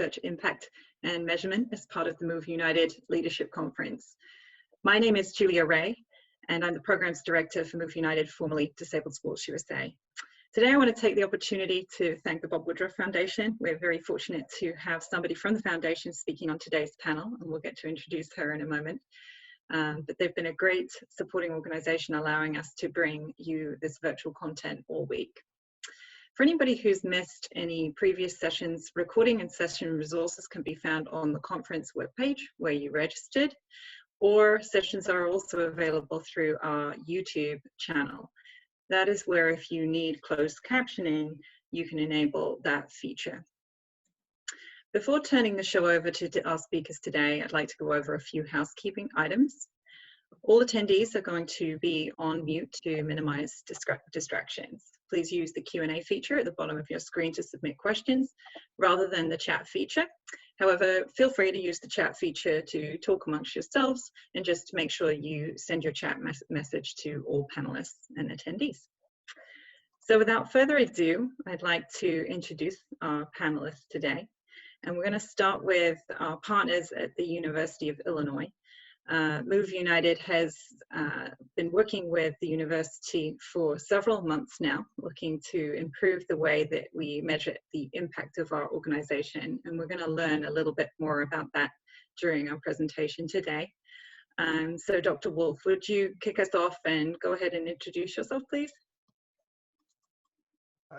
Research Impact and Measurement as part of the Move United Leadership Conference. My name is Julia Ray, and I'm the Programs Director for Move United, formerly Disabled Sports USA. Today I want to take the opportunity to thank the Bob Woodruff Foundation. We're very fortunate to have somebody from the foundation speaking on today's panel, and we'll get to introduce her in a moment. But they've been a great supporting organization, allowing us to bring you this virtual content all week. For anybody who's missed any previous sessions, recording and session resources can be found on the conference webpage where you registered, or sessions are also available through our YouTube channel. That is where, if you need closed captioning, you can enable that feature. Before turning the show over to our speakers today, I'd like to go over a few housekeeping items. All attendees are going to be on mute to minimize distractions. Please use the Q&A feature at the bottom of your screen to submit questions rather than the chat feature. However, feel free to use the chat feature to talk amongst yourselves, and just make sure you send your chat message to all panelists and attendees. So without further ado, I'd like to introduce our panelists today. And we're going to start with our partners at the University of Illinois. Move United has been working with the university for several months now, looking to improve the way that we measure the impact of our organization. And we're going to learn a little bit more about that during our presentation today. So Dr. Woolf, would you kick us off and go ahead and introduce yourself, please?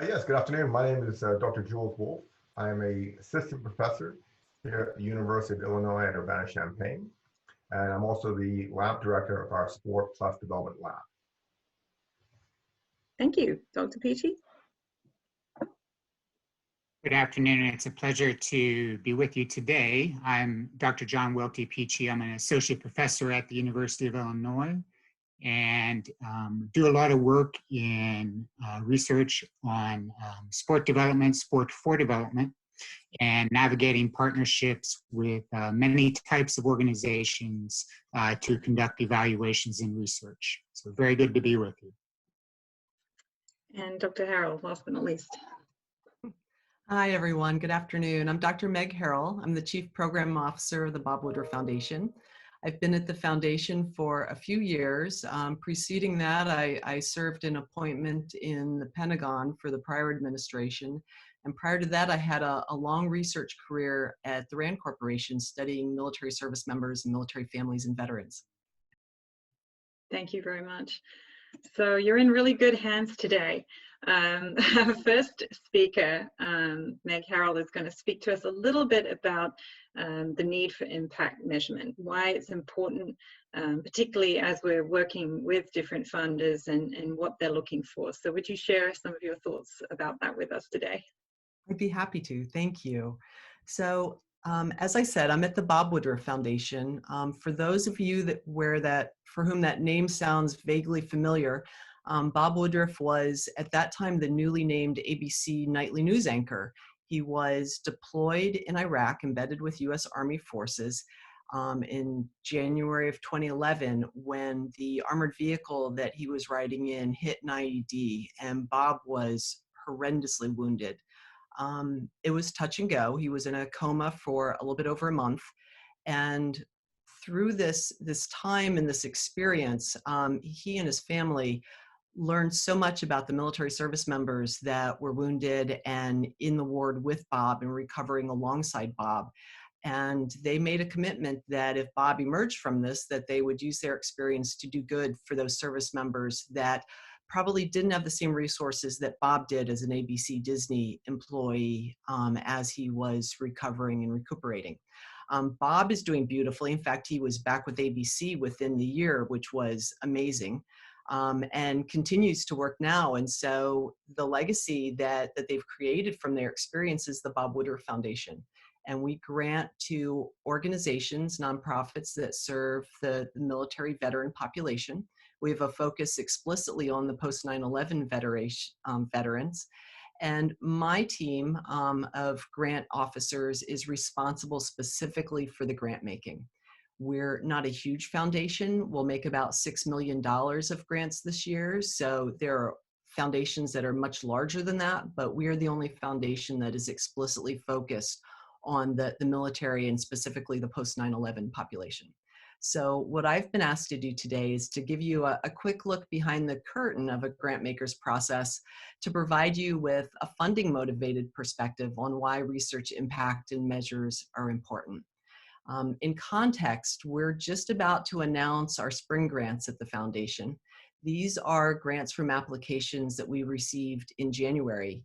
Yes, good afternoon. My name is Dr. Jules Woolf. I am an assistant professor here at the University of Illinois at Urbana-Champaign. And I'm also the lab director of our Sport Plus Development Lab. Thank you. Dr. Peachy? Good afternoon. It's a pleasure to be with you today. I'm Dr. Jon Welty Peachy. I'm an associate professor at the University of Illinois, and do a lot of work in research on sport development, sport for development, and navigating partnerships with many types of organizations to conduct evaluations and research. So very good to be with you. And Dr. Harrell, last but not least. Hi, everyone. Good afternoon. I'm Dr. Meg Harrell. I'm the Chief Program Officer of the Bob Woodruff Foundation. I've been at the foundation for a few years. Preceding that, I served an appointment in the Pentagon for the prior administration. And prior to that, I had a long research career at the RAND Corporation studying military service members and military families and veterans. Thank you very much. So you're in really good hands today. Our first speaker, Meg Harrell, is going to speak to us a little bit about the need for impact measurement, why it's important, particularly as we're working with different funders and what they're looking for. So would you share some of your thoughts about that with us today? I'd be happy to. Thank you. So as I said, I'm at the Bob Woodruff Foundation. For those of you for whom that name sounds vaguely familiar, Bob Woodruff was at that time the newly named ABC nightly news anchor. He was deployed in Iraq, embedded with U.S. Army forces in January of 2011, when the armored vehicle that he was riding in hit an IED, and Bob was horrendously wounded. It was touch and go. He was in a coma for a little bit over a month. And through this time and this experience, he and his family learned so much about the military service members that were wounded and in the ward with Bob and recovering alongside Bob. And they made a commitment that if Bob emerged from this, that they would use their experience to do good for those service members that probably didn't have the same resources that Bob did as an ABC Disney employee as he was recovering and recuperating. Bob is doing beautifully. In fact, he was back with ABC within the year, which was amazing, and continues to work now. And so the legacy that they've created from their experience is the Bob Woodruff Foundation. And we grant to organizations, nonprofits that serve the military veteran population. We have a focus explicitly on the post 9/11 veterans. And my team of grant officers is responsible specifically for the grant making. We're not a huge foundation. We'll make about $6 million of grants this year. So there are foundations that are much larger than that, but we are the only foundation that is explicitly focused on the military and specifically the post 9/11 population. So what I've been asked to do today is to give you a quick look behind the curtain of a grant maker's process to provide you with a funding motivated perspective on why research impact and measures are important. In context, we're just about to announce our spring grants at the foundation. These are grants from applications that we received in January.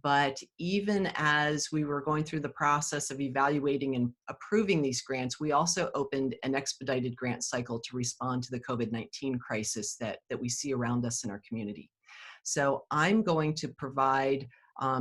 But even as we were going through the process of evaluating and approving these grants, we also opened an expedited grant cycle to respond to the COVID-19 crisis that we see around us in our community. So I'm going to provide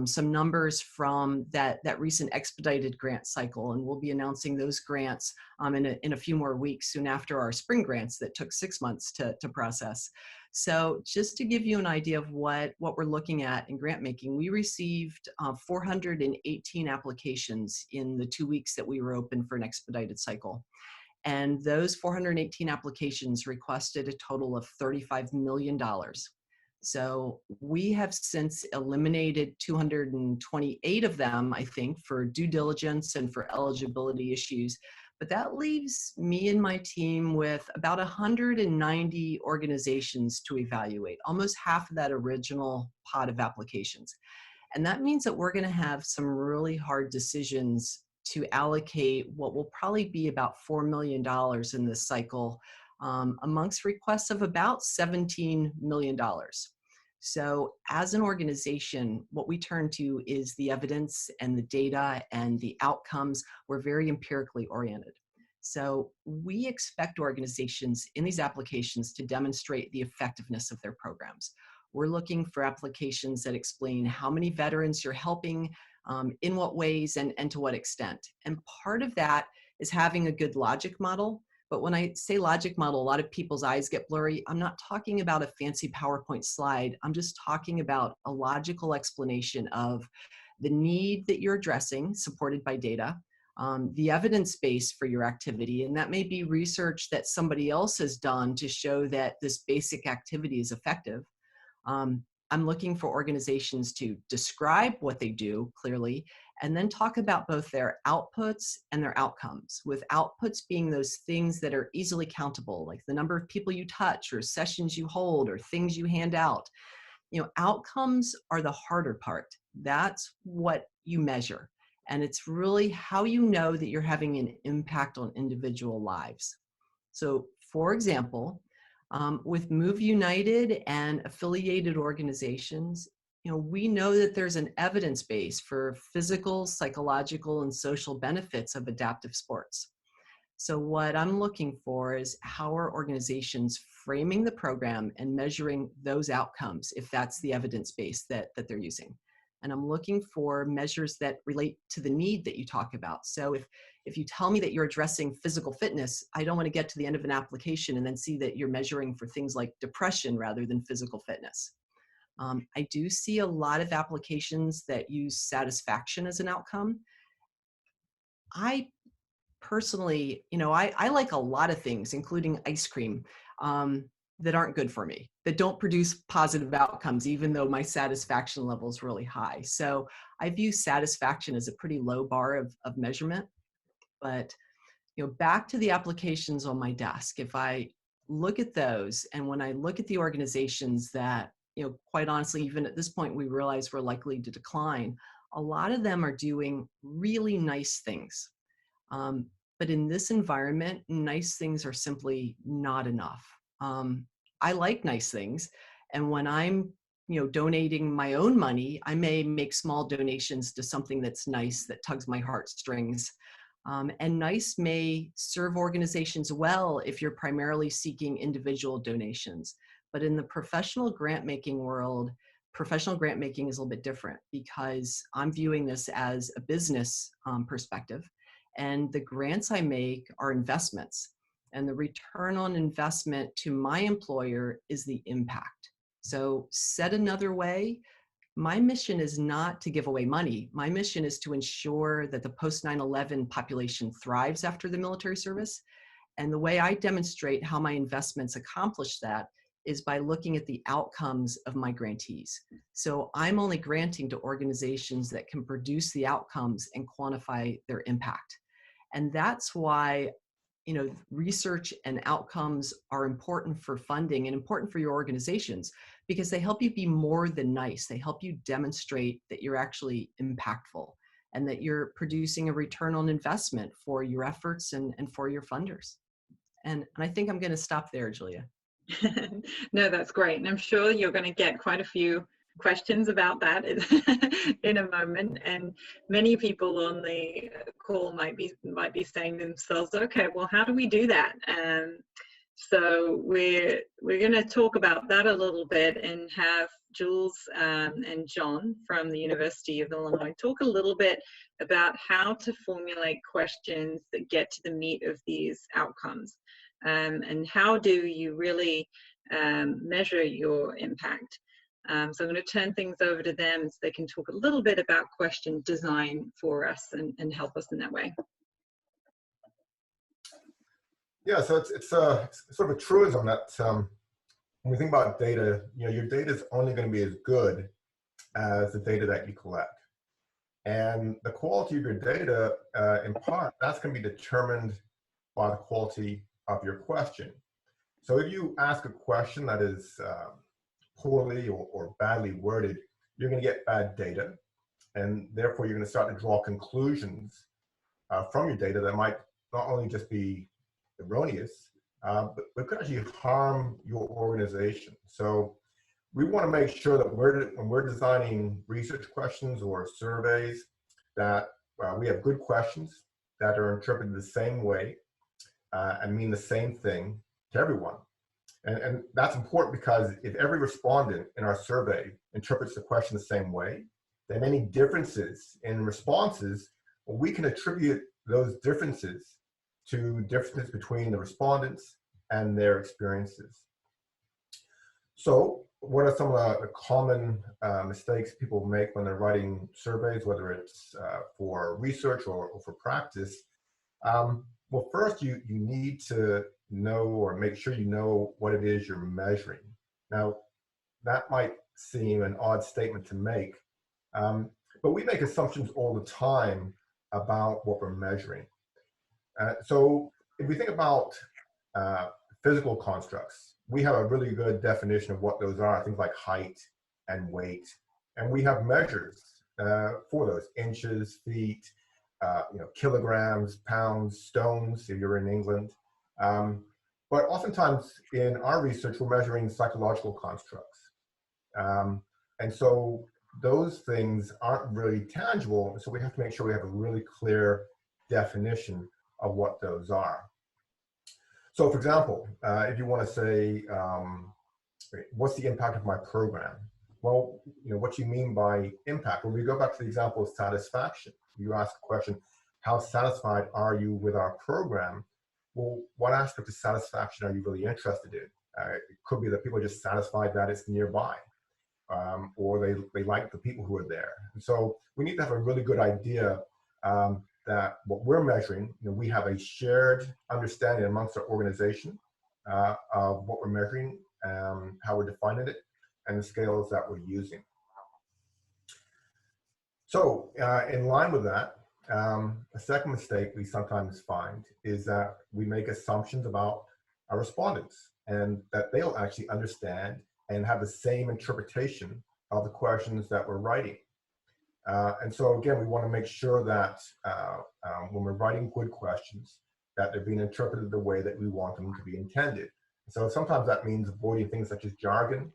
some numbers from that recent expedited grant cycle, and we'll be announcing those grants in a few more weeks soon after our spring grants that took 6 months to process. So just to give you an idea of what we're looking at in grant making, we received 418 applications in the 2 weeks that we were open for an expedited cycle. And those 418 applications requested a total of $35 million. So we have since eliminated 228 of them, I think, for due diligence and for eligibility issues. But that leaves me and my team with about 190 organizations to evaluate, almost half of that original pot of applications. And that means that we're going to have some really hard decisions to allocate what will probably be about $4 million in this cycle amongst requests of about $17 million. So as an organization, what we turn to is the evidence and the data and the outcomes. We're very empirically oriented. So we expect organizations in these applications to demonstrate the effectiveness of their programs. We're looking for applications that explain how many veterans you're helping, in what ways, and to what extent. And part of that is having a good logic model. But when I say logic model, a lot of people's eyes get blurry. I'm not talking about a fancy PowerPoint slide. I'm just talking about a logical explanation of the need that you're addressing, supported by data, the evidence base for your activity, and that may be research that somebody else has done to show that this basic activity is effective. I'm looking for organizations to describe what they do clearly, and then talk about both their outputs and their outcomes, with outputs being those things that are easily countable, like the number of people you touch or sessions you hold or things you hand out. You know, outcomes are the harder part. That's what you measure. And it's really how you know that you're having an impact on individual lives. So, for example, with Move United and affiliated organizations, you know, we know that there's an evidence base for physical, psychological, and social benefits of adaptive sports. So what I'm looking for is how are organizations framing the program and measuring those outcomes, if that's the evidence base that they're using. And I'm looking for measures that relate to the need that you talk about. So if you tell me that you're addressing physical fitness, I don't want to get to the end of an application and then see that you're measuring for things like depression rather than physical fitness. I do see a lot of applications that use satisfaction as an outcome. I personally, you know, I like a lot of things, including ice cream, that aren't good for me, that don't produce positive outcomes, even though my satisfaction level is really high. So I view satisfaction as a pretty low bar of measurement. But, you know, back to the applications on my desk, if I look at those, and when I look at the organizations that, you know, quite honestly, even at this point, we realize we're likely to decline, a lot of them are doing really nice things. But in this environment, nice things are simply not enough. I like nice things. And when I'm, you know, donating my own money, I may make small donations to something that's nice, that tugs my heartstrings. And nice may serve organizations well if you're primarily seeking individual donations. But in the professional grant making world, professional grant making is a little bit different, because I'm viewing this as a business perspective. And the grants I make are investments. And the return on investment to my employer is the impact. So said another way, my mission is not to give away money. My mission is to ensure that the post 9/11 population thrives after the military service. And the way I demonstrate how my investments accomplish that is by looking at the outcomes of my grantees. So I'm only granting to organizations that can produce the outcomes and quantify their impact. And that's why, you know, research and outcomes are important for funding and important for your organizations, because they help you be more than nice. They help you demonstrate that you're actually impactful and that you're producing a return on investment for your efforts and for your funders. And I think I'm going to stop there, Julia. No, that's great. And I'm sure you're going to get quite a few questions about that in a moment. And many people on the call might be saying to themselves, okay, well, how do we do that? So we're going to talk about that a little bit and have Jules and Jon from the University of Illinois talk a little bit about how to formulate questions that get to the meat of these outcomes. And how do you really measure your impact? So I'm going to turn things over to them so they can talk a little bit about question design for us and help us in that way. Yeah, so it's sort of a truism that when we think about data, you know, your data is only going to be as good as the data that you collect. And the quality of your data, in part, that's going to be determined by the quality of your question. So if you ask a question that is poorly or badly worded, you're going to get bad data, and therefore you're going to start to draw conclusions from your data that might not only just be erroneous, but could actually harm your organization. So we want to make sure that when we're designing research questions or surveys, that we have good questions that are interpreted the same way and mean the same thing to everyone. And that's important because if every respondent in our survey interprets the question the same way, then any differences in responses, well, we can attribute those differences to differences between the respondents and their experiences. So what are some of the common mistakes people make when they're writing surveys, whether it's for research or for practice? Well, first, you need to know or make sure you know what it is you're measuring. Now, that might seem an odd statement to make, but we make assumptions all the time about what we're measuring. So if we think about physical constructs, we have a really good definition of what those are, things like height and weight, and we have measures for those: inches, feet, you know, kilograms, pounds, stones, if you're in England. But oftentimes in our research, we're measuring psychological constructs. And so those things aren't really tangible, so we have to make sure we have a really clear definition of what those are. So for example, if you want to say, what's the impact of my program? Well, you know, what you mean by impact? When we go back to the example of satisfaction, you ask the question, how satisfied are you with our program? Well, what aspect of satisfaction are you really interested in? It could be that people are just satisfied that it's nearby, or they like the people who are there. And so we need to have a really good idea that what we're measuring, you know, we have a shared understanding amongst our organization of what we're measuring, how we're defining it, and the scales that we're using. So in line with that, a second mistake we sometimes find is that we make assumptions about our respondents and that they'll actually understand and have the same interpretation of the questions that we're writing. And so again, we want to make sure that when we're writing good questions, that they're being interpreted the way that we want them to be intended. So sometimes that means avoiding things such as jargon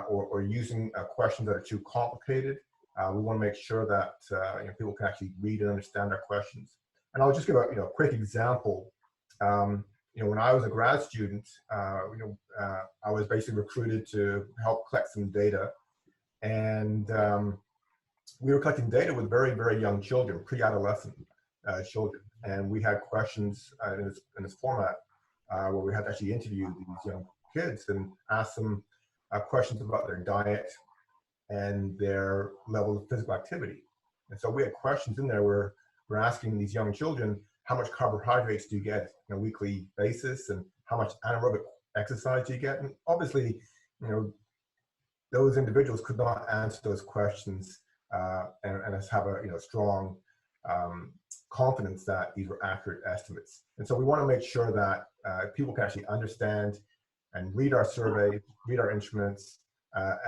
or using questions that are too complicated. We want to make sure that you know, people can actually read and understand our questions. And I'll just give a quick example. You know, when I was a grad student, I was basically recruited to help collect some data, and we were collecting data with very, very young children, pre-adolescent children, and we had questions in this format where we had to actually interview these young kids and ask them questions about their diet and their level of physical activity. And so we had questions in there where we're asking these young children, how much carbohydrates do you get on a weekly basis, and how much anaerobic exercise you get. And obviously, you know, those individuals could not answer those questions and us have a strong confidence that these were accurate estimates. And so we want to make sure that people can actually understand and read our survey, read our instruments,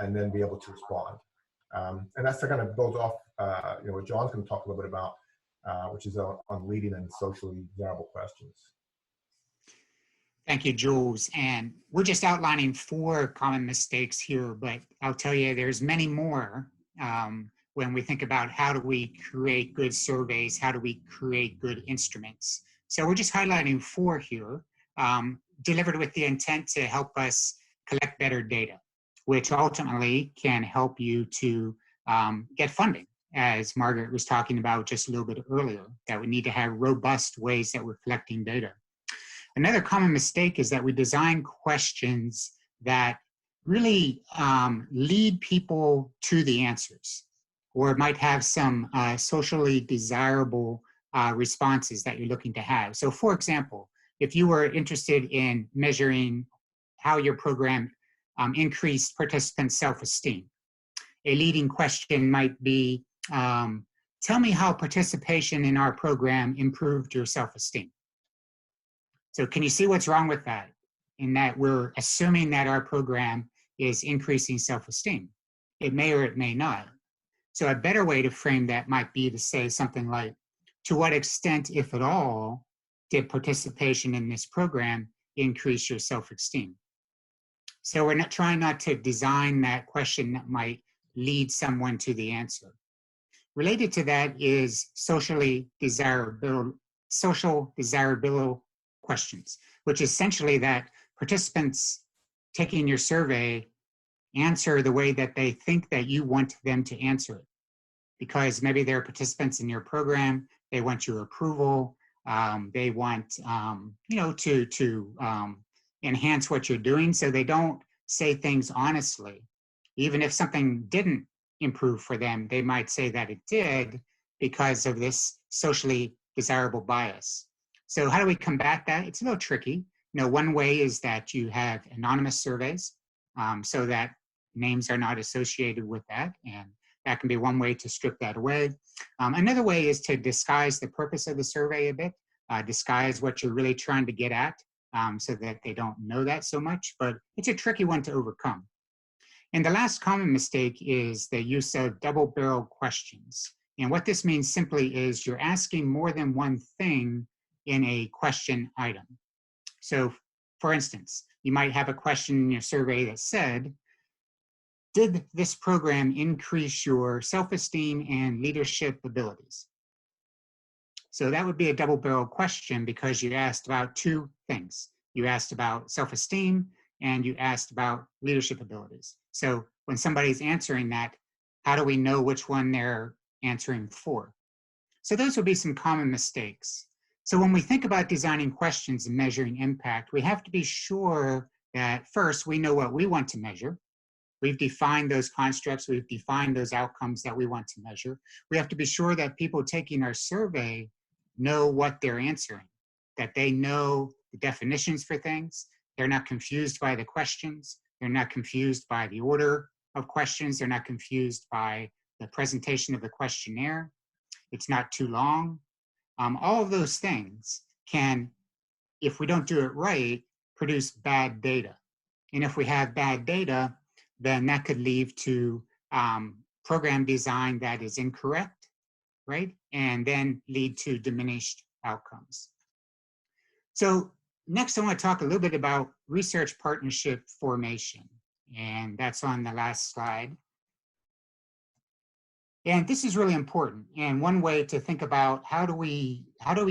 and then be able to respond. And that's kind of builds off what John's going to talk a little bit about, which is on leading and socially desirable questions. Thank you, Jules. And we're just outlining 4 common mistakes here, but I'll tell you there's many more when we think about how do we create good surveys, how do we create good instruments. So we're just highlighting 4 here, delivered with the intent to help us collect better data, which ultimately can help you to get funding, as Margaret was talking about just a little bit earlier, that we need to have robust ways that we're collecting data. Another common mistake is that we design questions that really lead people to the answers, or it might have some socially desirable responses that you're looking to have. So for example, if you were interested in measuring how your program increased participants' self-esteem, a leading question might be, tell me how participation in our program improved your self-esteem. So can you see what's wrong with that? In that we're assuming that our program is increasing self-esteem. It may or it may not. So a better way to frame that might be to say something like, to what extent, if at all, did participation in this program increase your self-esteem? So we're not trying not to design that question that might lead someone to the answer. Related to that is social desirable questions, which essentially that participants taking your survey answer the way that they think that you want them to answer it. Because maybe they're participants in your program, they want your approval, they want to enhance what you're doing, so they don't say things honestly. Even if something didn't improve for them, they might say that it did because of this socially desirable bias. So how do we combat that? It's a little tricky. One way is that you have anonymous surveys so that names are not associated with that, and that can be one way to strip that away. Another way is to disguise the purpose of the survey a bit, disguise what you're really trying to get at so that they don't know that so much, but it's a tricky one to overcome. And the last common mistake is the use of double-barrel questions. And what this means simply is you're asking more than one thing in a question item. So for instance, you might have a question in your survey that said, did this program increase your self-esteem and leadership abilities? So that would be a double-barrel question because you asked about 2 things. You asked about self-esteem and you asked about leadership abilities. So when somebody's answering that, how do we know which one they're answering for? So those would be some common mistakes. So when we think about designing questions and measuring impact, we have to be sure that first we know what we want to measure. We've defined those constructs, we've defined those outcomes that we want to measure. We have to be sure that people taking our survey know what they're answering, that they know the definitions for things, they're not confused by the questions, they're not confused by the order of questions, they're not confused by the presentation of the questionnaire, it's not too long. All of those things can, if we don't do it right, produce bad data. And if we have bad data, then that could lead to program design that is incorrect, right? And then lead to diminished outcomes. So next I want to talk a little bit about research partnership formation. And that's on the last slide. And this is really important. And one way to think about how do we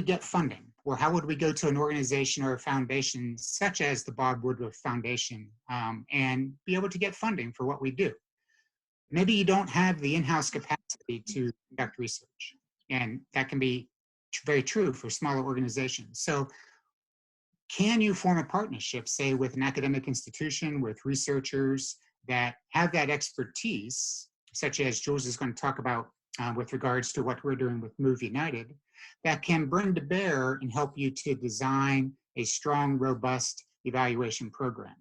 get funding, or how would we go to an organization or a foundation such as the Bob Woodruff Foundation and be able to get funding for what we do. Maybe you don't have the in-house capacity to conduct research, and that can be very true for smaller organizations. So can you form a partnership, say with an academic institution, with researchers that have that expertise, such as Jules is going to talk about with regards to what we're doing with Move United, that can bring to bear and help you to design a strong, robust evaluation program.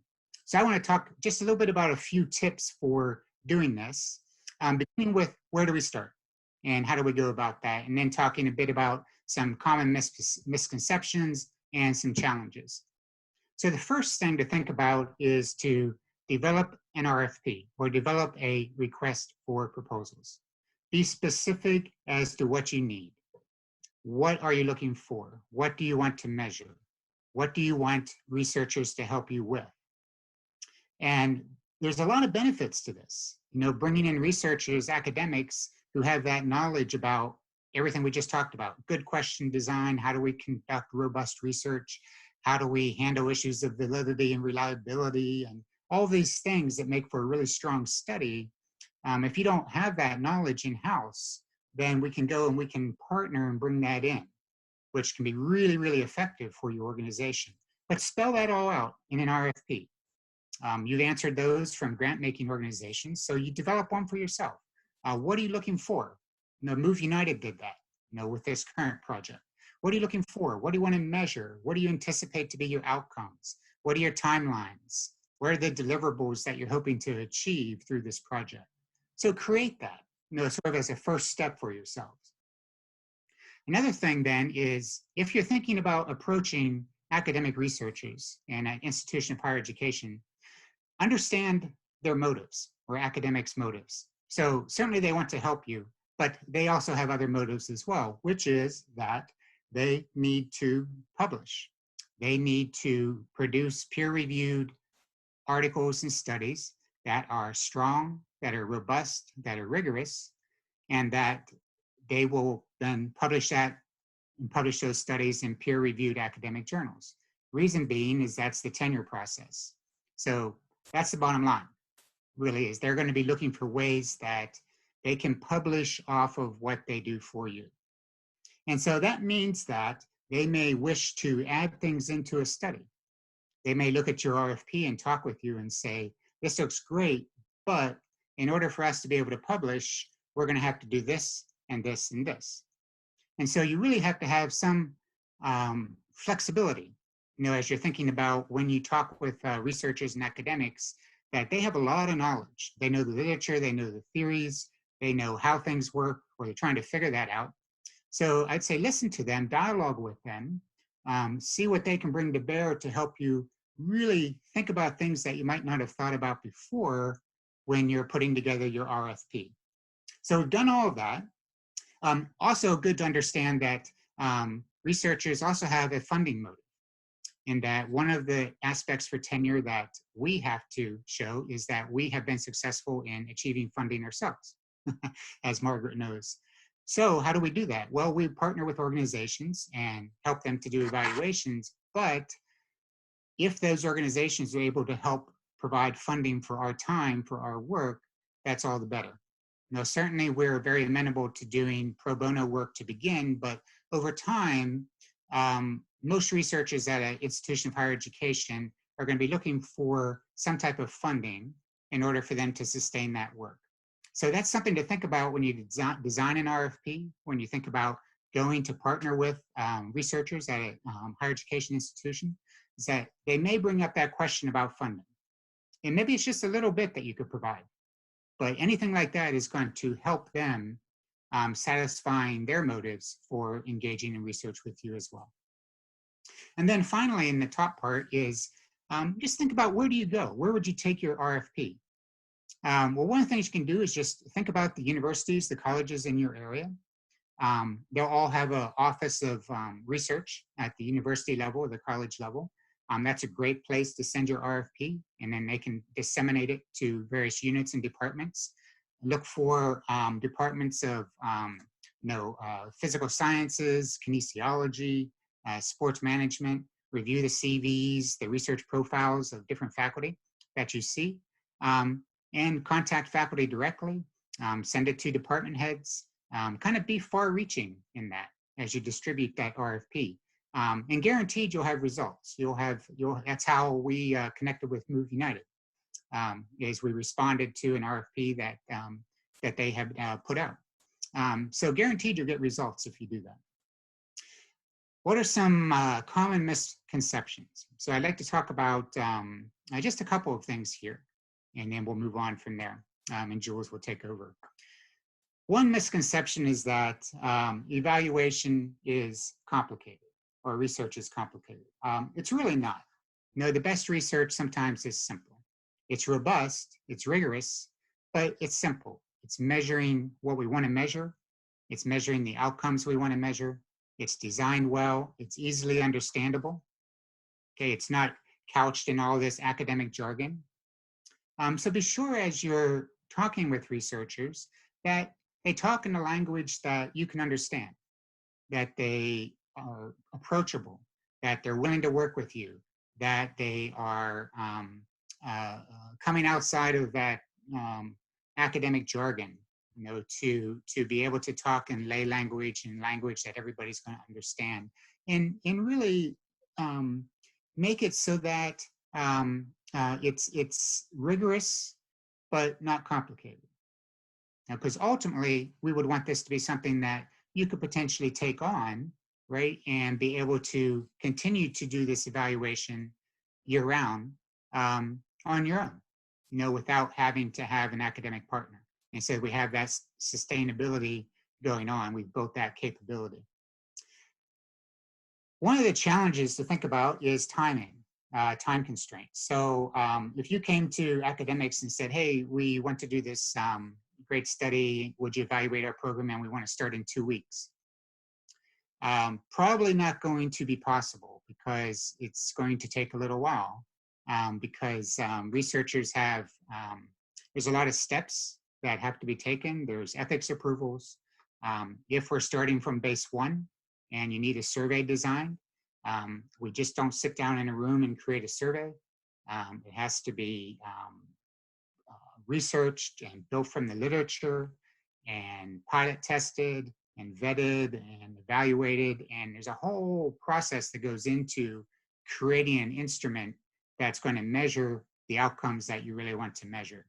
So I want to talk just a little bit about a few tips for doing this, beginning with where do we start and how do we go about that, and then talking a bit about some common misconceptions and some challenges. So the first thing to think about is to develop an RFP, or develop a request for proposals. Be specific as to what you need. What are you looking for? What do you want to measure? What do you want researchers to help you with? And there's a lot of benefits to this. You know, bringing in researchers, academics who have that knowledge about everything we just talked about. Good question design, how do we conduct robust research? How do we handle issues of validity and reliability, and all these things that make for a really strong study. If you don't have that knowledge in-house, then we can go and we can partner and bring that in, which can be really, really effective for your organization. But spell that all out in an RFP. You've answered those from grant-making organizations, so you develop one for yourself. What are you looking for? You know, Move United did that, you know, with this current project. What are you looking for? What do you want to measure? What do you anticipate to be your outcomes? What are your timelines? What are the deliverables that you're hoping to achieve through this project? So create that, you know, sort of as a first step for yourselves. Another thing then is, if you're thinking about approaching academic researchers and an institution of higher education, understand their motives, or academics' motives. So certainly they want to help you, but they also have other motives as well, which is that they need to publish. They need to produce peer-reviewed articles and studies that are strong, that are robust, that are rigorous, and that they will then publish that and publish those studies in peer-reviewed academic journals. Reason being is that's the tenure process. So that's the bottom line, really, is they're going to be looking for ways that they can publish off of what they do for you. And so that means that they may wish to add things into a study. They may look at your RFP and talk with you and say, this looks great, but in order for us to be able to publish, we're going to have to do this and this and this. And so you really have to have some flexibility, you know, as you're thinking about when you talk with researchers and academics, that they have a lot of knowledge. They know the literature, they know the theories, they know how things work, or they're trying to figure that out. So I'd say listen to them, dialogue with them, see what they can bring to bear to help you really think about things that you might not have thought about before when you're putting together your RFP. So we've done all of that. Also good to understand that researchers also have a funding motive, in that one of the aspects for tenure that we have to show is that we have been successful in achieving funding ourselves, as Margaret knows. So how do we do that? Well, we partner with organizations and help them to do evaluations, but if those organizations are able to help provide funding for our time, for our work, that's all the better. Now, certainly we're very amenable to doing pro bono work to begin, but over time, most researchers at an institution of higher education are going to be looking for some type of funding in order for them to sustain that work. So that's something to think about when you design an RFP, when you think about going to partner with researchers at a higher education institution, is that they may bring up that question about funding. And maybe it's just a little bit that you could provide, but anything like that is going to help them satisfying their motives for engaging in research with you as well. And then finally, in the top part is just think about, where do you go? Where would you take your RFP? Well, one of the things you can do is just think about the universities, the colleges in your area. They'll all have an office of research at the university level or the college level. That's a great place to send your RFP, and then they can disseminate it to various units and departments. Look for departments of physical sciences, kinesiology, sports management. Review the CVs, the research profiles of different faculty that you see, and contact faculty directly. Send it to department heads. Kind of be far-reaching in that as you distribute that RFP. And guaranteed you'll have results. That's how we connected with Move United, is we responded to an RFP that they have put out. So guaranteed you'll get results if you do that. What are some common misconceptions? So I'd like to talk about just a couple of things here, and then we'll move on from there, and Jules will take over. One misconception is that evaluation is complicated or research is complicated. It's really not. No, the best research sometimes is simple. It's robust, it's rigorous, but it's simple. It's measuring what we want to measure. It's measuring the outcomes we want to measure. It's designed well. It's easily understandable. Okay, it's not couched in all this academic jargon. So be sure as you're talking with researchers that they talk in a language that you can understand, that they are approachable, that they're willing to work with you, that they are coming outside of that academic jargon, you know, to be able to talk in lay language and language that everybody's going to understand, and really make it so that it's rigorous but not complicated. Now, because ultimately we would want this to be something that you could potentially take on, right, and be able to continue to do this evaluation year-round on your own, you know, without having to have an academic partner. And so we have that sustainability going on. We've built that capability. One of the challenges to think about is timing, time constraints. So if you came to academics and said, hey, we want to do this great study, would you evaluate our program, and we want to start in 2 weeks? Probably not going to be possible, because it's going to take a little while, because researchers have, there's a lot of steps that have to be taken. There's ethics approvals. If we're starting from base 1 and you need a survey designed, we just don't sit down in a room and create a survey. It has to be researched and built from the literature and pilot tested and vetted and evaluated. And there's a whole process that goes into creating an instrument that's going to measure the outcomes that you really want to measure.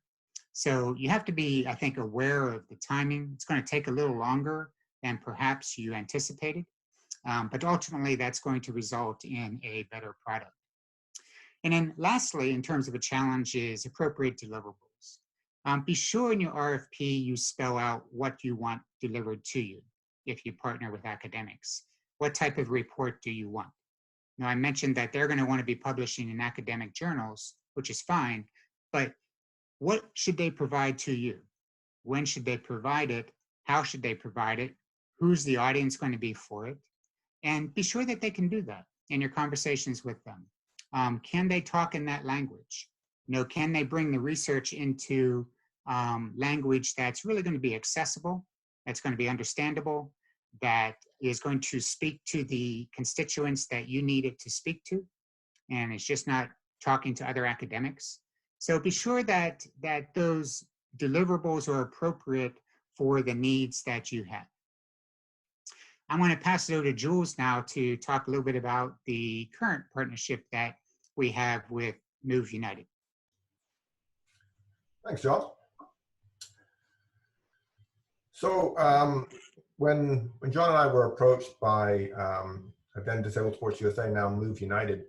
So you have to be, I think, aware of the timing. It's going to take a little longer than perhaps you anticipated, but ultimately that's going to result in a better product. And then lastly, in terms of a challenge, is appropriate deliverables. Be sure in your RFP you spell out what you want delivered to you if you partner with academics. What type of report do you want? Now, I mentioned that they're going to want to be publishing in academic journals, which is fine, but what should they provide to you? When should they provide it? How should they provide it? Who's the audience going to be for it? And be sure that they can do that in your conversations with them. Can they talk in that language? You know, can they bring the research into language that's really going to be accessible, that's going to be understandable, that is going to speak to the constituents that you need it to speak to, and it's just not talking to other academics. So be sure that those deliverables are appropriate for the needs that you have. I'm going to pass it over to Jules now to talk a little bit about the current partnership that we have with Move United. Thanks, John. So when John and I were approached by then Disabled Sports USA, now Move United,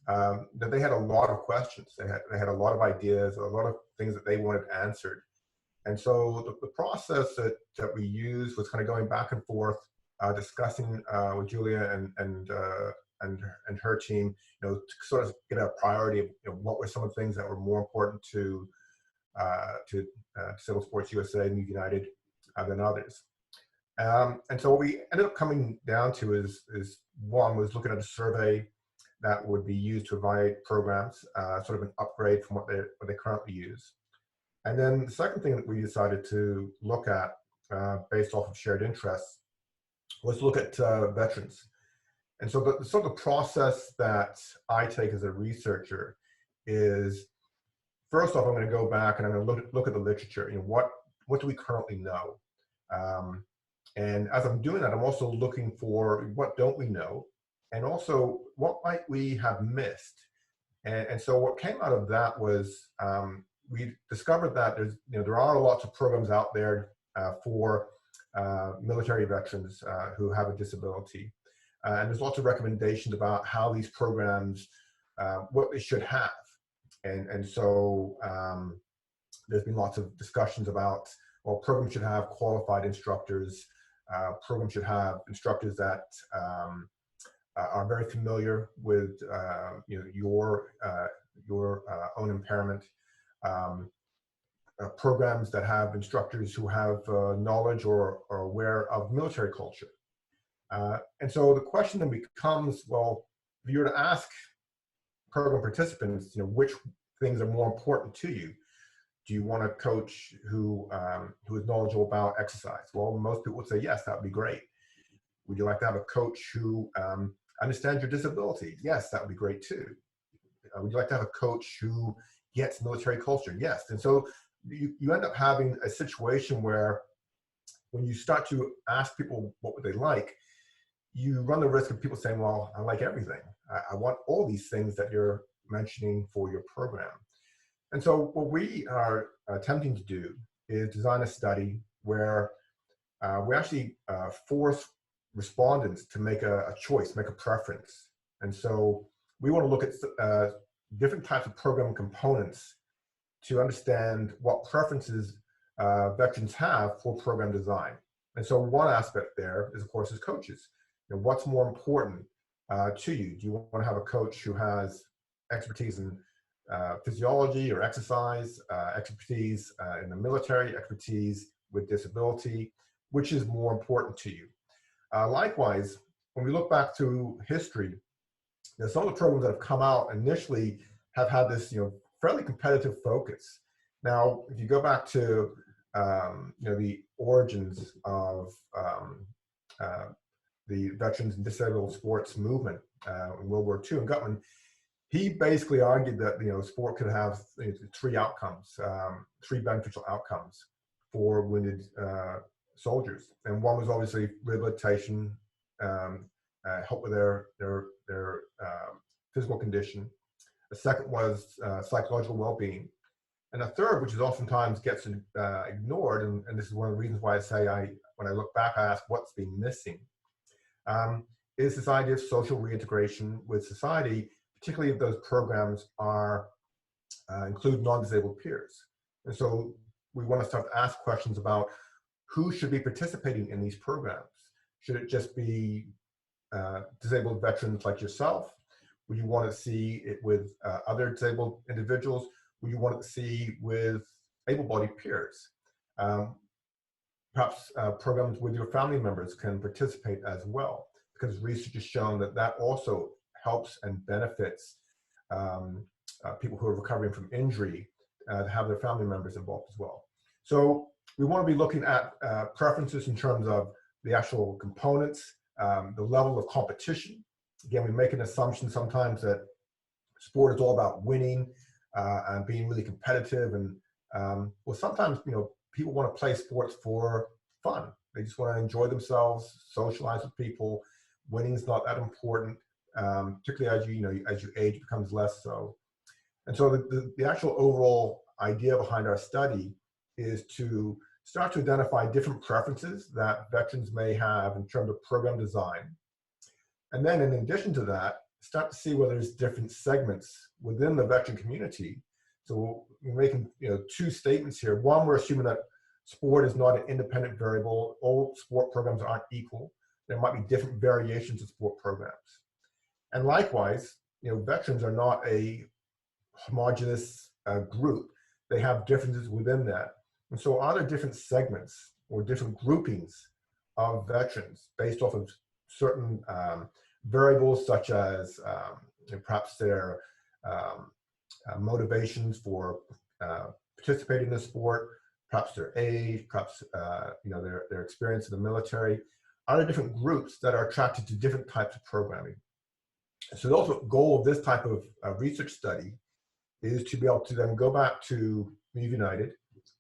that they had a lot of questions. They had a lot of ideas, a lot of things that they wanted answered. And so the process that we used was kind of going back and forth, discussing with Julia and her team, you know, to sort of get a priority of, you know, what were some of the things that were more important to Disabled Sports USA, Move United, than others. And so what we ended up coming down to is one was looking at a survey that would be used to evaluate programs, sort of an upgrade from what they currently use. And then the second thing that we decided to look at, based off of shared interests, was look at veterans. And so the process that I take as a researcher is, first off, I'm going to go back and I'm going to look at the literature. You know, what do we currently know? And as I'm doing that, I'm also looking for what don't we know, and also what might we have missed. And so what came out of that was we discovered that there are lots of programs out there for military veterans who have a disability. And there's lots of recommendations about how these programs, what they should have. And so there's been lots of discussions about, well, programs should have qualified instructors. Programs should have instructors that are very familiar with your own impairment. Programs that have instructors who have knowledge or are aware of military culture. And so the question then becomes, well, if you were to ask program participants, which things are more important to you? Do you want a coach who is knowledgeable about exercise? Well, most people would say, yes, that would be great. Would you like to have a coach who understands your disability? Yes, that would be great too. Would you like to have a coach who gets military culture? Yes. And so you end up having a situation where when you start to ask people what would they like, you run the risk of people saying, well, I like everything. I want all these things that you're mentioning for your program. And so what we are attempting to do is design a study where we actually force respondents to make a choice, make a preference. And so we want to look at different types of program components to understand what preferences veterans have for program design. And so one aspect there is, of course, is coaches. What's more important to you? Do you want to have a coach who has expertise in physiology or exercise, expertise in the military, expertise with disability? Which is more important to you? Likewise, when we look back to history, some of the programs that have come out initially have had this, fairly competitive focus. Now, if you go back to, the origins of the veterans and disabled sports movement in World War II, and Gutman, he basically argued that sport could have three outcomes, three beneficial outcomes for wounded soldiers, and one was obviously rehabilitation, help with their physical condition. The second was psychological well-being, and a third, which is oftentimes gets ignored, and this is one of the reasons why I say when I look back, I ask what's been missing, is this idea of social reintegration with society, particularly if those programs are include non-disabled peers. And so we want to start to ask questions about who should be participating in these programs. Should it just be disabled veterans like yourself? Would you want to see it with other disabled individuals? Would you want to see with able-bodied peers? Perhaps programs with your family members can participate as well, because research has shown that that also helps and benefits people who are recovering from injury to have their family members involved as well. So we want to be looking at preferences in terms of the actual components, the level of competition. Again, we make an assumption sometimes that sport is all about winning and being really competitive. And well, sometimes, people want to play sports for fun. They just want to enjoy themselves, socialize with people. Winning is not that important, particularly as you age, it becomes less so. And so the actual overall idea behind our study is to start to identify different preferences that veterans may have in terms of program design. And then in addition to that, start to see whether there's different segments within the veteran community. So we're making two statements here. One, we're assuming that sport is not an independent variable. All sport programs aren't equal. There might be different variations of sport programs. And likewise, veterans are not a homogeneous group. They have differences within that. And so are there different segments or different groupings of veterans based off of certain variables, such as perhaps their motivations for participating in the sport, perhaps their age, perhaps their experience in the military? Are there different groups that are attracted to different types of programming? So the ultimate goal of this type of research study is to be able to then go back to Move United,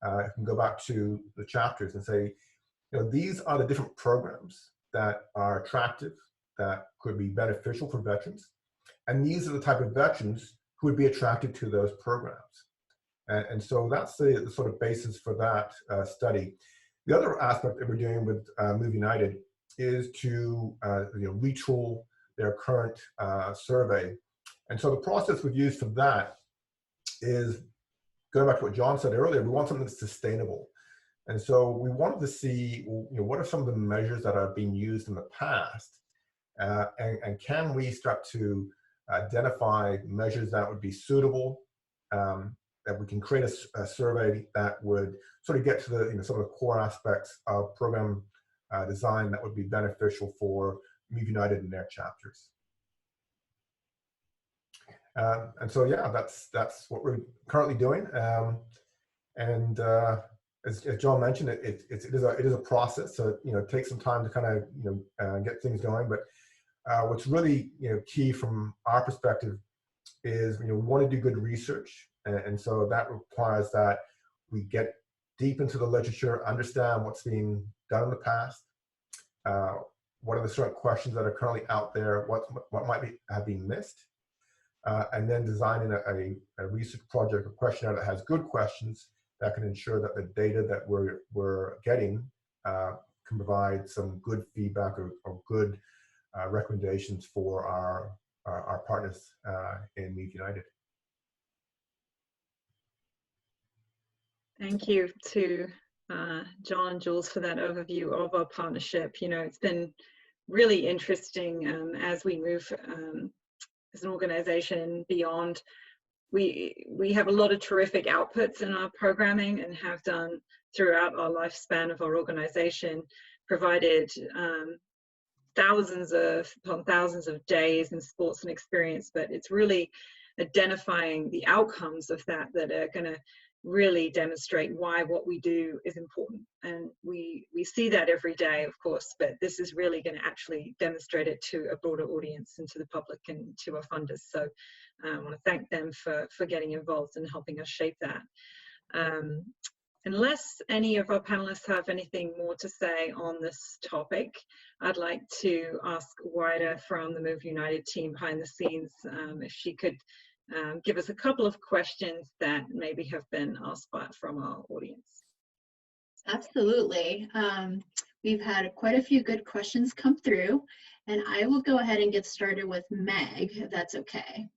can go back to the chapters and say, these are the different programs that are attractive, that could be beneficial for veterans, and these are the type of veterans who would be attracted to those programs. And so that's the sort of basis for that study. The other aspect that we're doing with Move United is to retool their current survey. And so the process we've used for that is, going back to what Jon said earlier, we want something that's sustainable. And so we wanted to see, what are some of the measures that are being used in the past, and can we start to identify measures that would be suitable, that we can create a survey that would sort of get to the some of the core aspects of program design that would be beneficial for Move United and their chapters. And so yeah, that's what we're currently doing. As Jon mentioned, it is a process, so it takes some time to kind of get things going. But what's really key from our perspective is we want to do good research, and so that requires that we get deep into the literature, understand what's being done in the past, what are the certain questions that are currently out there, what might have been missed, and then designing a research project or questionnaire that has good questions that can ensure that the data that we're getting can provide some good feedback or good recommendations for our partners in Move United. Thank you to Jon and Jules for that overview of our partnership. It's been really interesting as we move as an organization beyond. We have a lot of terrific outputs in our programming and have done throughout our lifespan of our organization, provided thousands upon thousands of days in sports and experience, but it's really identifying the outcomes of that are going to really demonstrate why what we do is important. And we see that every day, of course, but this is really going to actually demonstrate it to a broader audience and to the public and to our funders. So I want to thank them for getting involved and helping us shape that. Unless any of our panelists have anything more to say on this topic, I'd like to ask Wida from the Move United team behind the scenes if she could give us a couple of questions that maybe have been asked from our audience. Absolutely. We've had quite a few good questions come through, and I will go ahead and get started with Meg, if that's okay.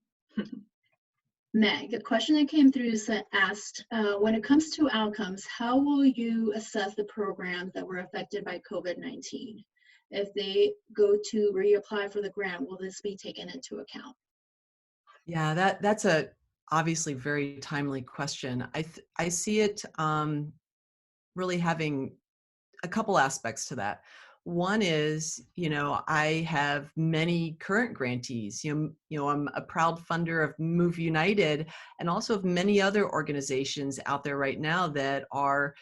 Meg, a question that came through asked, when it comes to outcomes, how will you assess the programs that were affected by COVID-19? If they go to reapply for the grant, will this be taken into account? Yeah, that's a obviously very timely question. I see it really having a couple aspects to that. One is, I have many current grantees. I'm a proud funder of Move United and also of many other organizations out there right now that are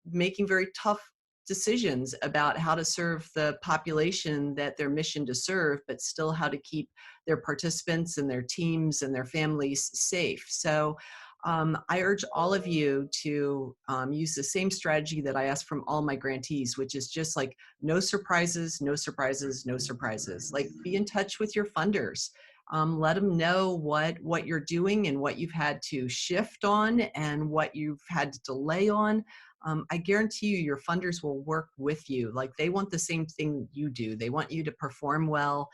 making very tough decisions about how to serve the population that their mission to serve, but still how to keep their participants and their teams and their families safe. So I urge all of you to use the same strategy that I ask from all my grantees, which is just like no surprises, no surprises, no surprises. Like, be in touch with your funders. Let them know what you're doing and what you've had to shift on and what you've had to delay on. I guarantee you your funders will work with you. Like, they want the same thing you do. They want you to perform well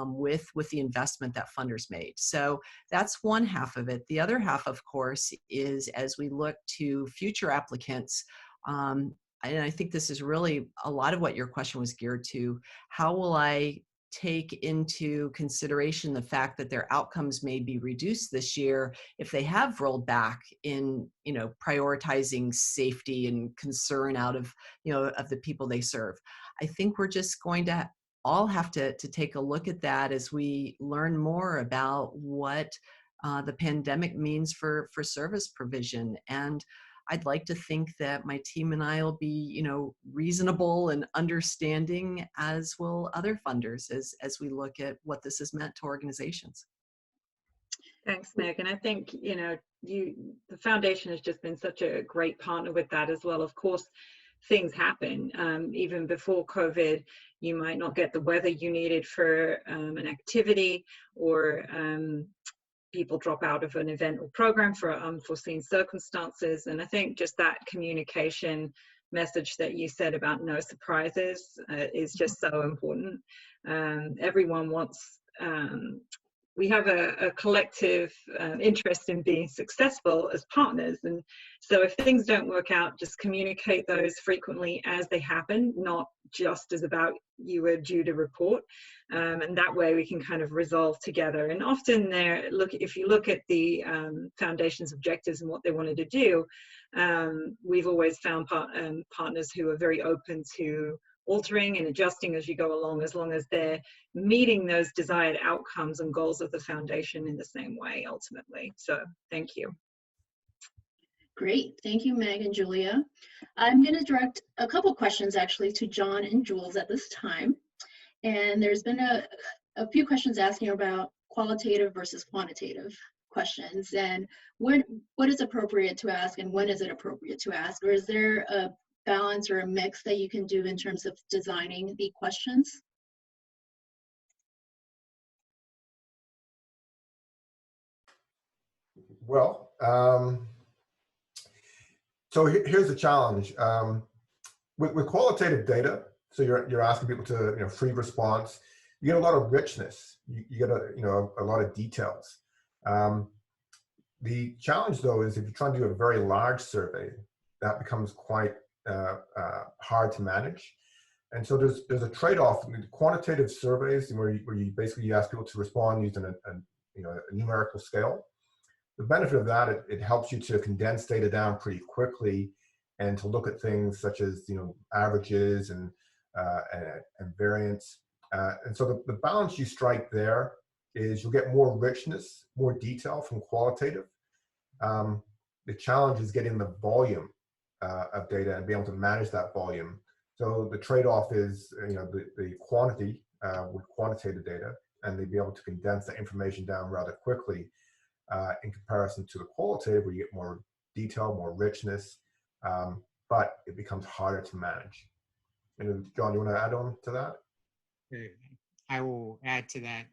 with the investment that funders made. So that's one half of it. The other half, of course, is as we look to future applicants, and I think this is really a lot of what your question was geared to, how will I take into consideration the fact that their outcomes may be reduced this year if they have rolled back in, prioritizing safety and concern out of, of the people they serve. I think we're just going to all have to take a look at that as we learn more about what the pandemic means for service provision. And I'd like to think that my team and I will be, reasonable and understanding, as will other funders, as we look at what this has meant to organizations. Thanks, Meg. And I think, the foundation has just been such a great partner with that as well. Of course, things happen. Even before COVID, you might not get the weather you needed for an activity, or people drop out of an event or program for unforeseen circumstances. And I think just that communication message that you said about no surprises is just so important. Everyone wants, we have a collective interest in being successful as partners. And so if things don't work out, just communicate those frequently as they happen, not just as about you were due to report. And that way we can kind of resolve together. And often if you look at the foundation's objectives and what they wanted to do, we've always found partners who are very open to altering and adjusting as you go along, as long as they're meeting those desired outcomes and goals of the foundation in the same way ultimately. So thank you. Great, thank you, Meg and Julia. I'm going to direct a couple questions actually to Jon and Jules at this time. And there's been a few questions asking about qualitative versus quantitative questions, and what is appropriate to ask and when is it appropriate to ask, or is there a balance or a mix that you can do in terms of designing the questions? Well, so here's the challenge. With qualitative data, so you're asking people to, free response, you get a lot of richness. You get a lot of details. The challenge though is if you're trying to do a very large survey, that becomes quite hard to manage. And so there's a trade-off. Quantitative surveys where you basically ask people to respond using a numerical scale. The benefit of that, it helps you to condense data down pretty quickly and to look at things such as averages and variance. And so the balance you strike there is you'll get more richness, more detail from qualitative. The challenge is getting the volume of data and being able to manage that volume. So the trade-off is the quantity with quantitative data, and they'd be able to condense the information down rather quickly in comparison to the qualitative, where you get more detail, more richness, but it becomes harder to manage. And Jon, you want to add on to that? I will add to that.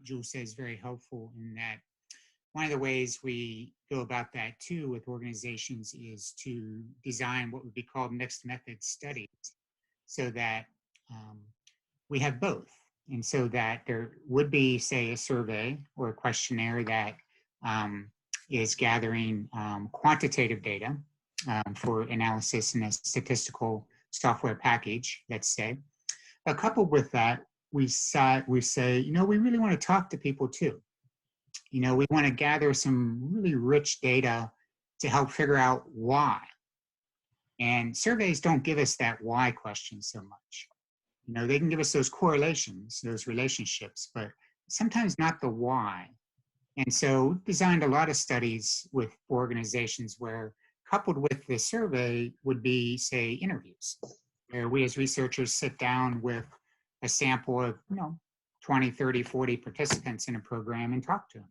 Jules says very helpful in that one of the ways we go about that too with organizations is to design what would be called mixed method studies, so that we have both. And so that there would be, say, a survey or a questionnaire that is gathering quantitative data for analysis in a statistical software package, let's say. Coupled with that, we say, we really want to talk to people too. We want to gather some really rich data to help figure out why. And surveys don't give us that why question so much. They can give us those correlations, those relationships, but sometimes not the why. And so we've designed a lot of studies with organizations where coupled with the survey would be, say, interviews, where we as researchers sit down with a sample of 20, 30, 40 participants in a program and talk to them.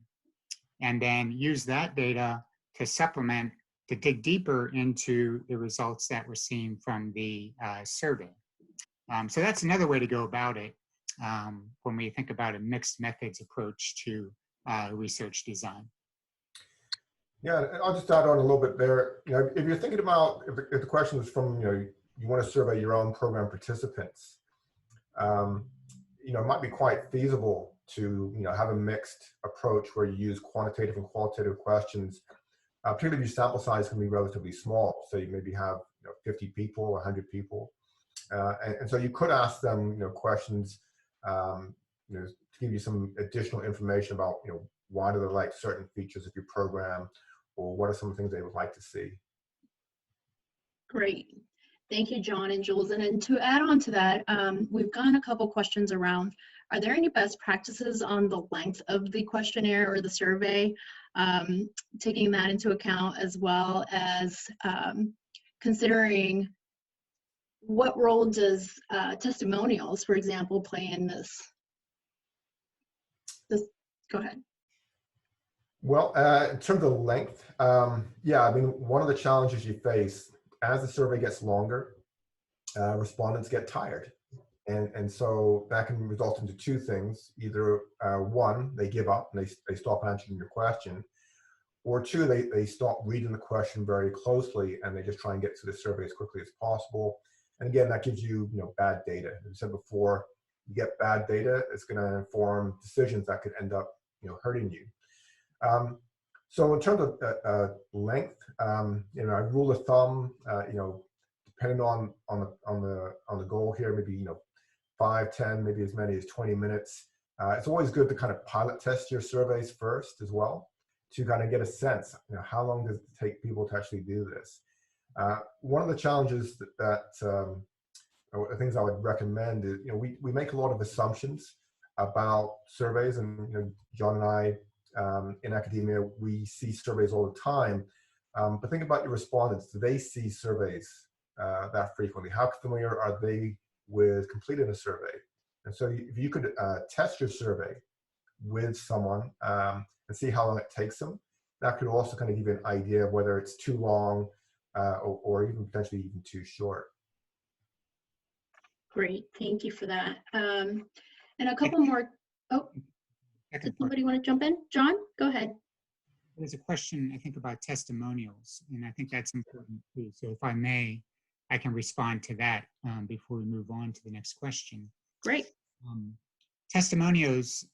And then use that data to supplement, to dig deeper into the results that we're seeing from the survey. So that's another way to go about it when we think about a mixed methods approach to research design. Yeah, I'll just add on a little bit there. If you're thinking about, if the question is from, you want to survey your own program participants, it might be quite feasible to, have a mixed approach where you use quantitative and qualitative questions, particularly if your sample size can be relatively small. So you maybe have 50 people, 100 people. And so you could ask them, questions, to give you some additional information about, why do they like certain features of your program, or what are some things they would like to see. Great. Thank you, Jon and Jules. And then to add on to that, we've gotten a couple questions around, are there any best practices on the length of the questionnaire or the survey, taking that into account, as well as considering what role does testimonials, for example, play in this? Go ahead. Well, in terms of length, yeah, one of the challenges you face as the survey gets longer, respondents get tired. And so that can result into two things. Either one, they give up and they stop answering your question, or two, they stop reading the question very closely and they just try and get to the survey as quickly as possible. And again, that gives you, bad data. As I said before, you get bad data, it's going to inform decisions that could end up, hurting you. So in terms of length, a rule of thumb, depending on the goal here, maybe 5, 10, maybe as many as 20 minutes. It's always good to kind of pilot test your surveys first as well, to kind of get a sense, how long does it take people to actually do this? One of the challenges or things I would recommend is, we make a lot of assumptions about surveys, and John and I in academia, we see surveys all the time. But think about your respondents. Do they see surveys that frequently? How familiar are they with completing a survey? And so if you could test your survey with someone and see how long it takes them, that could also kind of give you an idea of whether it's too long or even potentially even too short. Great, thank you for that. And a couple more. Oh, did somebody want to jump in? John, go ahead. There's a question, I think, about testimonials, and I think that's important too. So if I may, I can respond to that before we move on to the next question. Great. Testimonials,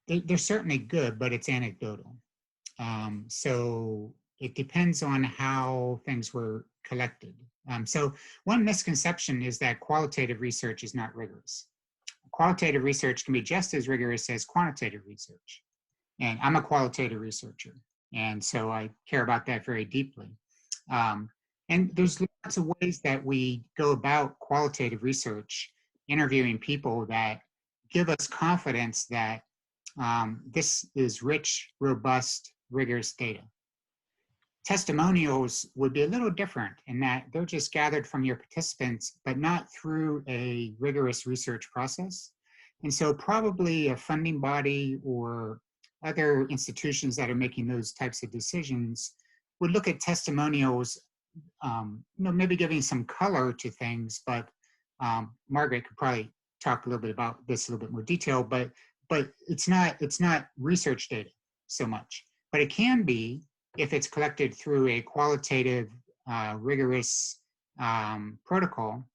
they're certainly good, but it's anecdotal. So it depends on how things were collected. So one misconception is that qualitative research is not rigorous. Qualitative research can be just as rigorous as quantitative research. And I'm a qualitative researcher, and so I care about that very deeply. And there's lots of ways that we go about qualitative research, interviewing people that give us confidence that this is rich, robust, rigorous data. Testimonials would be a little different in that they're just gathered from your participants, but not through a rigorous research process. And so probably a funding body or other institutions that are making those types of decisions would look at testimonials, maybe giving some color to things, but Margaret could probably talk a little bit about this a little bit more detail, but it's not research data so much, but it can be if it's collected through a qualitative, rigorous protocol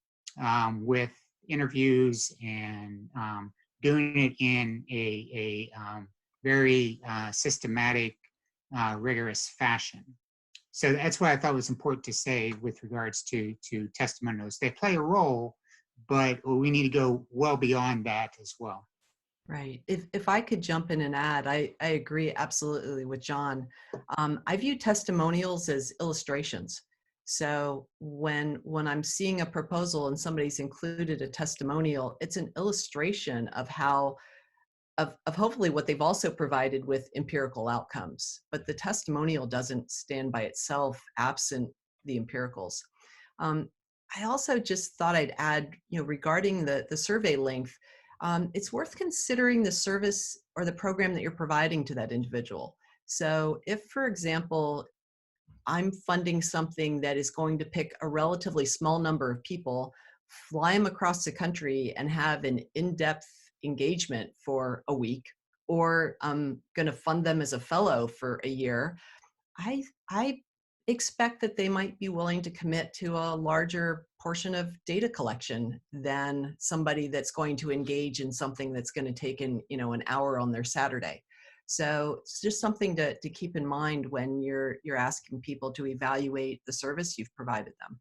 with interviews and doing it in a very systematic, rigorous fashion. So that's what I thought was important to say with regards to testimonials. They play a role, but we need to go well beyond that as well. Right. If I could jump in and add, I agree absolutely with John. I view testimonials as illustrations. So when I'm seeing a proposal and somebody's included a testimonial, it's an illustration of how, of hopefully what they've also provided with empirical outcomes. But the testimonial doesn't stand by itself absent the empiricals. I also just thought I'd add, regarding the survey length, it's worth considering the service or the program that you're providing to that individual. So if, for example, I'm funding something that is going to pick a relatively small number of people, fly them across the country and have an in-depth engagement for a week, or I'm going to fund them as a fellow for a year, I expect that they might be willing to commit to a larger portion of data collection than somebody that's going to engage in something that's going to take an hour on their Saturday. So it's just something to keep in mind when you're asking people to evaluate the service you've provided them.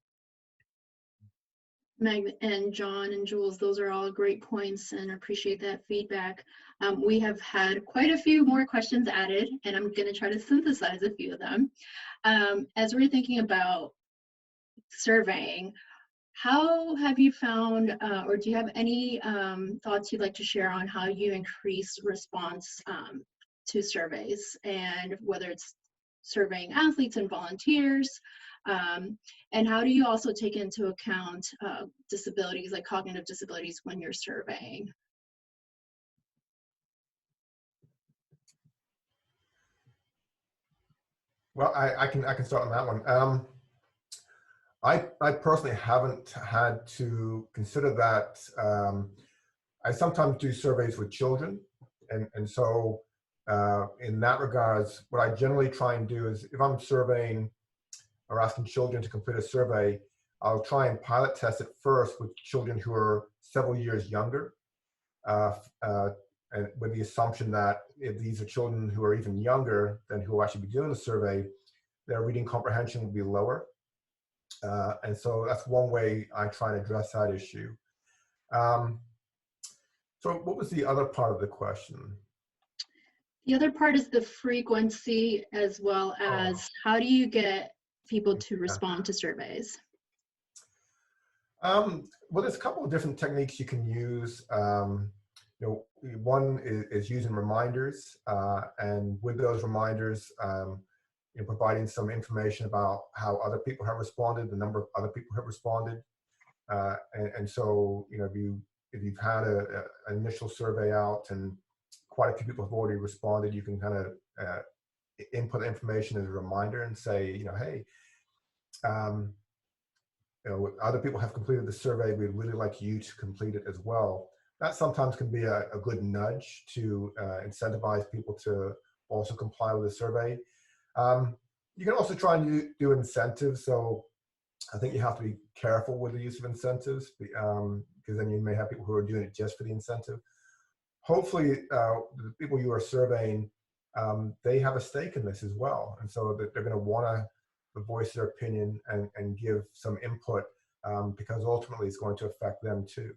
Meg and John and Jules, those are all great points, and I appreciate that feedback. We have had quite a few more questions added, and I'm going to try to synthesize a few of them. As we're thinking about surveying, how have you found, or do you have any thoughts you'd like to share on how you increase response to surveys, and whether it's surveying athletes and volunteers, and how do you also take into account disabilities, like cognitive disabilities, when you're surveying? Well, I can start on that one. I personally haven't had to consider that. I sometimes do surveys with children, and so in that regards, what I generally try and do is if I'm surveying or asking children to complete a survey, I'll try and pilot test it first with children who are several years younger, and with the assumption that if these are children who are even younger than who will actually be doing the survey, their reading comprehension will be lower. And so that's one way I try and address that issue. So what was the other part of the question? The other part is the frequency, as well as how do you get people to respond to surveys? Well, there's a couple of different techniques you can use. One is using reminders, and with those reminders, providing some information about how other people have responded, the number of other people have responded, and so if you've had an initial survey out and quite a few people have already responded, you can kind of input information as a reminder and say, hey, other people have completed the survey. We'd really like you to complete it as well. That sometimes can be a good nudge to incentivize people to also comply with the survey. You can also try and do incentives. So I think you have to be careful with the use of incentives, because then you may have people who are doing it just for the incentive. Hopefully, the people you are surveying, they have a stake in this as well. And so that they're going to want to voice their opinion and give some input, because ultimately it's going to affect them too.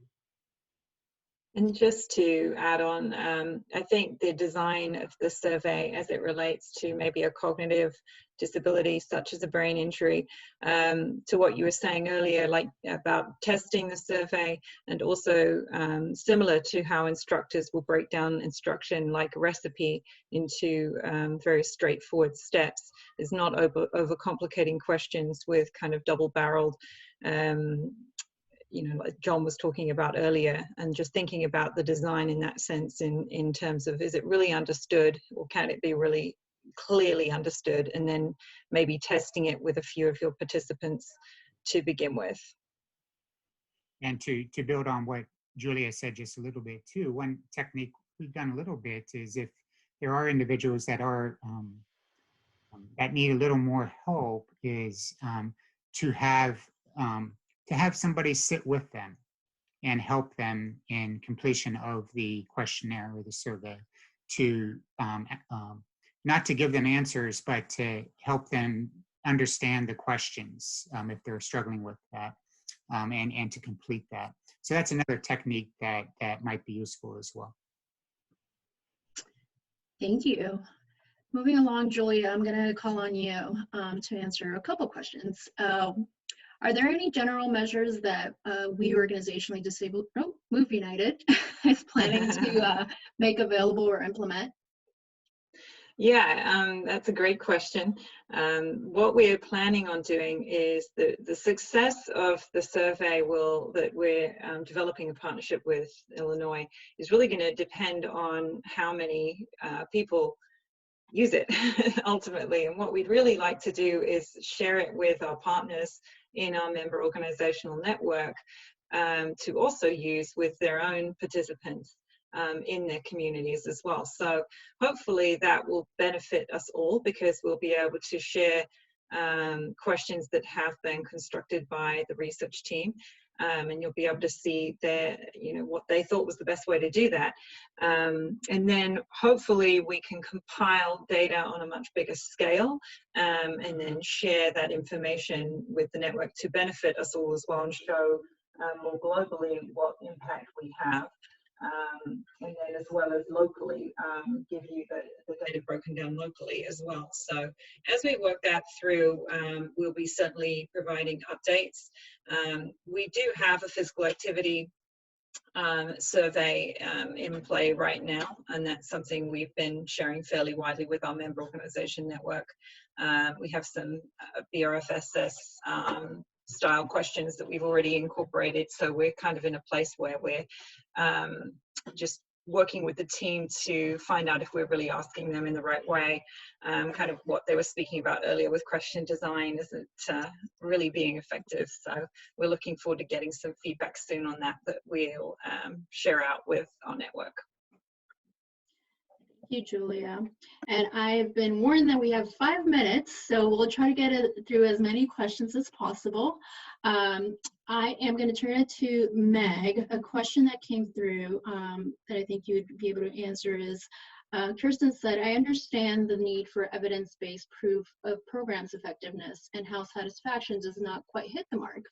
And just to add on, I think the design of the survey as it relates to maybe a cognitive disability such as a brain injury, to what you were saying earlier, like about testing the survey, and also similar to how instructors will break down instruction like a recipe into very straightforward steps, is not overcomplicating questions with kind of double-barreled like Jon was talking about earlier, and just thinking about the design in that sense in terms of, is it really understood, or can it be really clearly understood, and then maybe testing it with a few of your participants to begin with. And to build on what Julia said just a little bit too, one technique we've done a little bit is if there are individuals that are that need a little more help, is to have somebody sit with them and help them in completion of the questionnaire or the survey, to not to give them answers, but to help them understand the questions if they're struggling with that, and to complete that. So that's another technique that might be useful as well. Thank you. Moving along, Julia, I'm going to call on you to answer a couple questions. Are there any general measures that we organizationally disabled, Move United is planning to make available or implement? Yeah, that's a great question. What we're planning on doing is the success of the survey that we're developing a partnership with Illinois is really going to depend on how many people use it ultimately. And what we'd really like to do is share it with our partners in our member organizational network to also use with their own participants in their communities as well. So hopefully that will benefit us all, because we'll be able to share questions that have been constructed by the research team, and you'll be able to see what they thought was the best way to do that. And then hopefully we can compile data on a much bigger scale, and then share that information with the network to benefit us all as well, and show more globally what impact we have. And then as well as locally, give you the data broken down locally as well. So as we work that through, we'll be certainly providing updates. We do have a physical activity survey in play right now, and that's something we've been sharing fairly widely with our member organization network. We have some BRFSS style questions that we've already incorporated, so we're kind of in a place where we're just working with the team to find out if we're really asking them in the right way, kind of what they were speaking about earlier with question design isn't really being effective. So we're looking forward to getting some feedback soon on that we'll share out with our network. you, Julia. And I've been warned that we have 5 minutes, so we'll try to get it through as many questions as possible. I am going to turn it to Meg. A question that came through that I think you'd be able to answer is, Kirsten said, I understand the need for evidence-based proof of programs' effectiveness and how satisfaction does not quite hit the mark.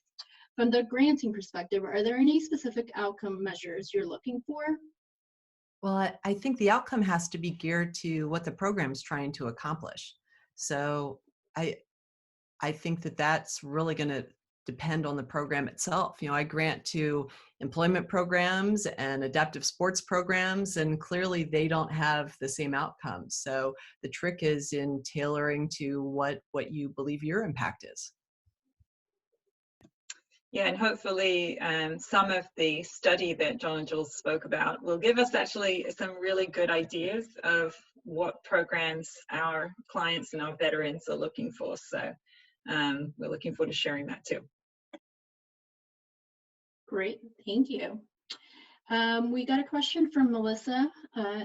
From the granting perspective, are there any specific outcome measures you're looking for? Well, I think the outcome has to be geared to what the program's trying to accomplish. So I think that that's really going to depend on the program itself. You know, I grant to employment programs and adaptive sports programs, and clearly they don't have the same outcomes. So the trick is in tailoring to what you believe your impact is. Yeah, and hopefully some of the study that Jon and Jules spoke about will give us actually some really good ideas of what programs our clients and our veterans are looking for. So we're looking forward to sharing that too. Great, thank you. We got a question from Melissa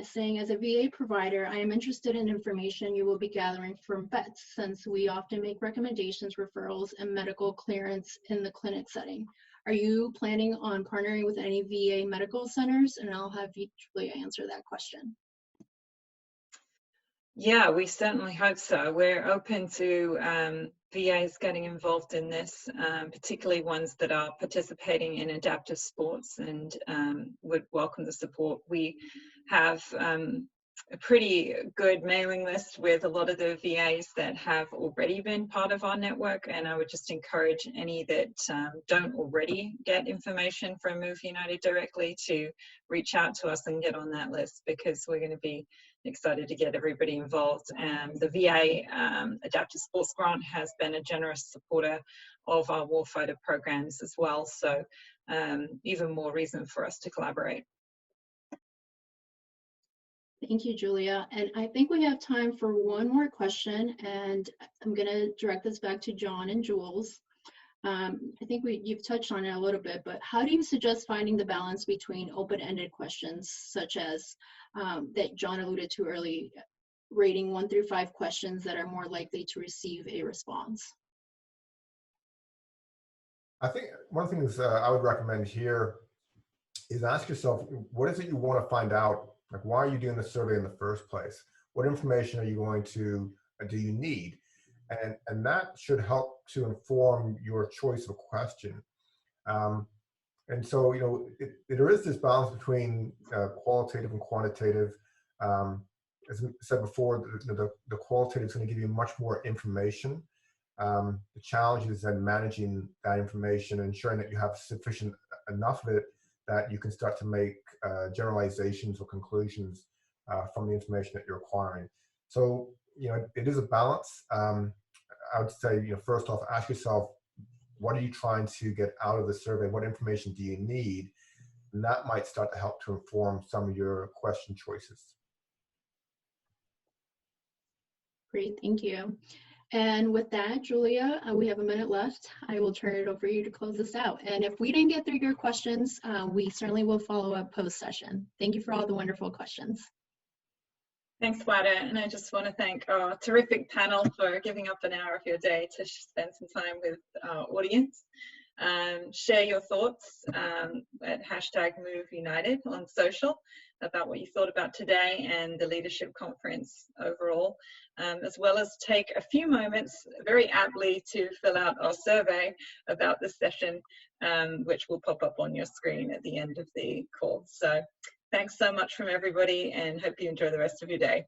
saying, as a VA provider, I am interested in information you will be gathering from vets, since we often make recommendations, referrals, and medical clearance in the clinic setting. Are you planning on partnering with any VA medical centers? And I'll have Julia answer that question. Yeah, we certainly hope so. We're open to VAs getting involved in this, particularly ones that are participating in adaptive sports, and would welcome the support. We have a pretty good mailing list with a lot of the VAs that have already been part of our network, and I would just encourage any that don't already get information from Move United directly to reach out to us and get on that list, because we're going to be excited to get everybody involved. The VA Adaptive Sports Grant has been a generous supporter of our warfighter programs as well, so even more reason for us to collaborate. Thank you, Julia. And I think we have time for one more question, and I'm going to direct this back to Jon and Jules. I think you've touched on it a little bit, but how do you suggest finding the balance between open-ended questions, such as that Jon alluded to early, rating 1 through 5 questions that are more likely to receive a response? I think one of the things I would recommend here is ask yourself, what is it you want to find out? Like, why are you doing the survey in the first place? What information are you going to, do you need? And that should help to inform your choice of a question. And so, you know, there is this balance between qualitative and quantitative. As I said before, the qualitative is going to give you much more information. The challenge is then managing that information, ensuring that you have sufficient enough of it that you can start to make generalizations or conclusions from the information that you're acquiring. So, you know, it is a balance. I would say, you know, first off, ask yourself, what are you trying to get out of the survey? What information do you need? And that might start to help to inform some of your question choices. Great, thank you. And with that, Julia, we have a minute left. I will turn it over to you to close this out. And if we didn't get through your questions, we certainly will follow up post-session. Thank you for all the wonderful questions. Thanks, Wada, and I just want to thank our terrific panel for giving up an hour of your day to spend some time with our audience. Share your thoughts at #MoveUnited on social about what you thought about today and the leadership conference overall, as well as take a few moments very aptly to fill out our survey about this session, which will pop up on your screen at the end of the call. So thanks so much from everybody, and hope you enjoy the rest of your day.